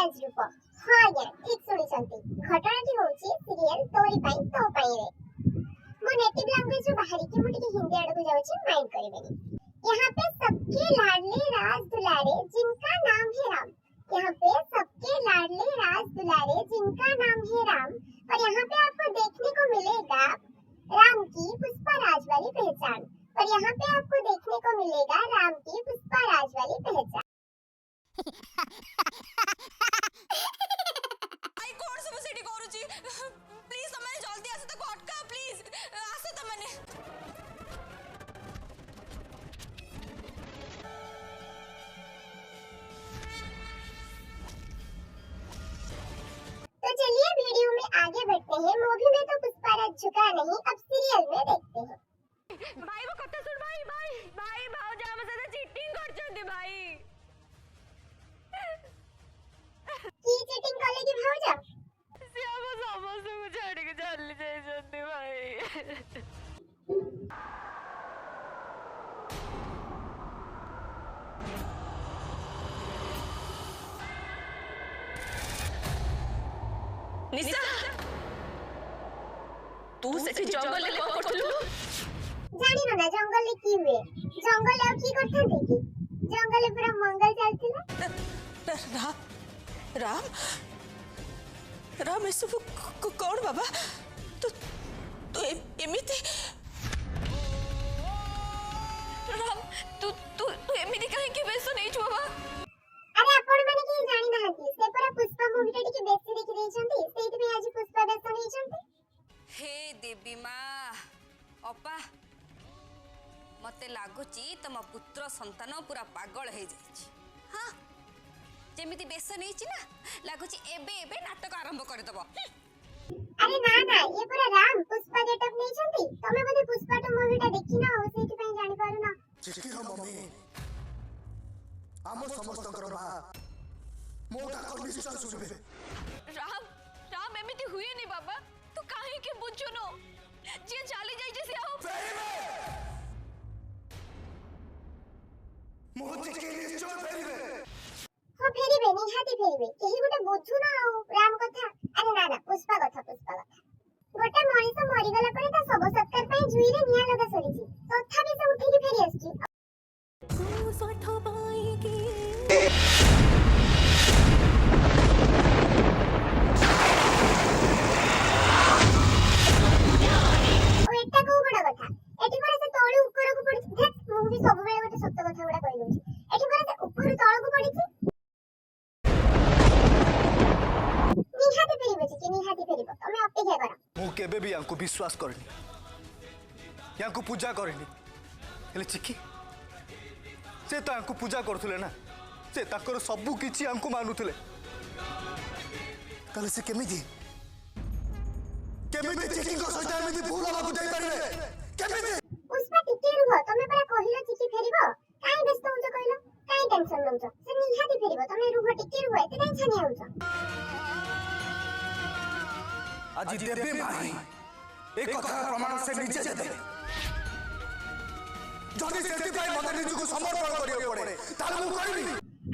पुष्पराज रूप। हाँ आज्ञा ठीक सुनिसंती। घटनाटी होची सीरियल तोरी पाई तो पाई रे। मो नेटिव लैंग्वेज रो बाहरी के मु टिके हिंदी आड़ को जाउची माइंड करिवेनी। यहाँ पे सबके लाडले राज दुलारे जिनका नाम है राम। यहाँ पे सबके लाडले राज दुलारे जिनका नाम है राम। और यहाँ पे आपको देखने को मिलेगा राम की पुष्पराज वाली पहचान। और यहाँ पे आपको देखने को मिलेगा राम की पुष्पराज वाली पहचान। आई कोड सब सेठी करूची प्लीज तमने जल्दी आसे तक अटका प्लीज आसे तमने। तो चलिए वीडियो में आगे बढ़ते हैं। मूवी में तो पुष्पराज झुका नहीं, अब सीरियल में देखते हैं। भाई वो कथा सुन भाई भाई भाई भाव जा हम साथे चीटिंग करछंती भाई की चीटिंग कले की भाऊजा से हम समस्त को छोड़ के चली जाइछंती भाई। निशा तू सेठी जंगल ले को करथलु जानी ना जंगल ले की हुए जंगल आ की करथन देखी जंगल ले पूरा मंगल चलथिला। राम राम राम ये सब कौन बाबा तो तो एमिति राम तू तू तू एमिति काहे के बेस नहीं छु बाबा। अरे आपण माने की जानी ना हती से पूरा पुष्पा मूवी टी के बेसी देखि देछंती सेति में आज पुष्पा बेस नहीं छंती। हे देवी माँ अपा मते लागुची तम पुत्र संतान पूरा पागल हो जाइछि। हाँ जेमिति बेस नहीं छि ना लागुची एबे एबे नाटक आरंभ कर दबो। अरे ना ना ये पूरा राम पुष्पा गेटअप नहीं छंती तमे बदे पुष्पा तो मूवी टा देखि ना हो सेति पई जानि पारु ना। चिकी रो मम्मी आम समस्तकर मां मोटा कर विश्वास सुनबे। राम राम एमिति हुए नहीं बाबा तू काहे के बुझुनो जे चाली जाई जे से आओ मोची के निश्चय फेरिबे। हां फेरिबे निहाती फेरिबे केही गोटे बुझु ना राम कथा। अरे ना ना पुष्पा कथा गोटे मଣିଷ मरि गला परे ता सब सत्कार पई जुई रे निया लगा सरीची तथापि से उठी के फेरि आछी। तू सठ बाई की ओ एटा को बडा कथा एठी पर से तळु ऊपर को पड़ी देख मु भी सब बेले गोटे सत्य कथा गुडा कहि दउची एठी पर से ऊपर तळ को पड़ी निहाती फेरिबे कि निहाती फेरिबो तमे अपेक्षा करा। मु केबे भी यांको विश्वास करनी यांको पूजा करनी हेले चिकी से तो यांको पूजा करथुले ना से ताकर सब किछि यांको मानुथुले ताले से केमिति चिकी को सजा एमिति भूल बाबू जाई परिबे केमिति। पुष्पा टिके रुह तमे परा कहिलो चिकी फेरिबो काई व्यस्त होछ कहिलो काई टेंशन लउछ से निहाती फेरिबो तमे रुह टिके रुह एते काई छानी आउछ। आज देबे माई एक कथा प्रमाण से नीचे दे जदी सेति पाई मते निजु को समर्पण करियो पड़े ताले मु करबी।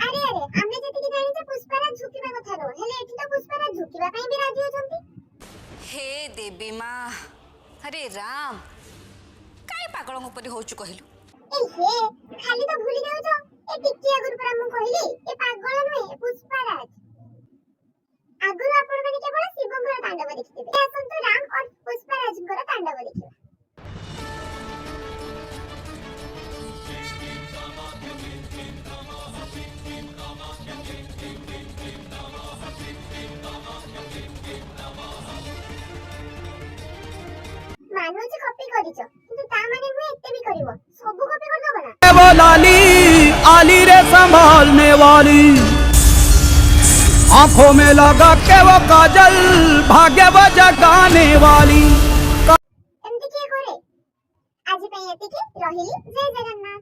अरे अरे हमने जति की जानि जे पुष्पराज झुकिबा कथा नो हेले एठी तो पुष्पराज झुकिबा पई भी राजी होछंती। हे देवी माँ अरे राम काई पागल ऊपर होचु कहलु। ए हे खाली तो भूली जाउछ ए टिकी अगर पर हम कहिली ए पागल नहे पुष्पराज आगुर आपण माने केवल शिवंकर तांडव देखिथिबे आसन तो राम और पुष्पराजंकर तांडव देखिबा। मानुच कॉपी करिछ किंतु ता माने नु एते भी करिवो सब कॉपी कर दबो ना। वो लाली आली रे संभालने वाली आंखों में लगा के वो काजल भाग्य वो जगाने वाली। एमती के करे आज पई एते के रहिली जय जगन्नाथ।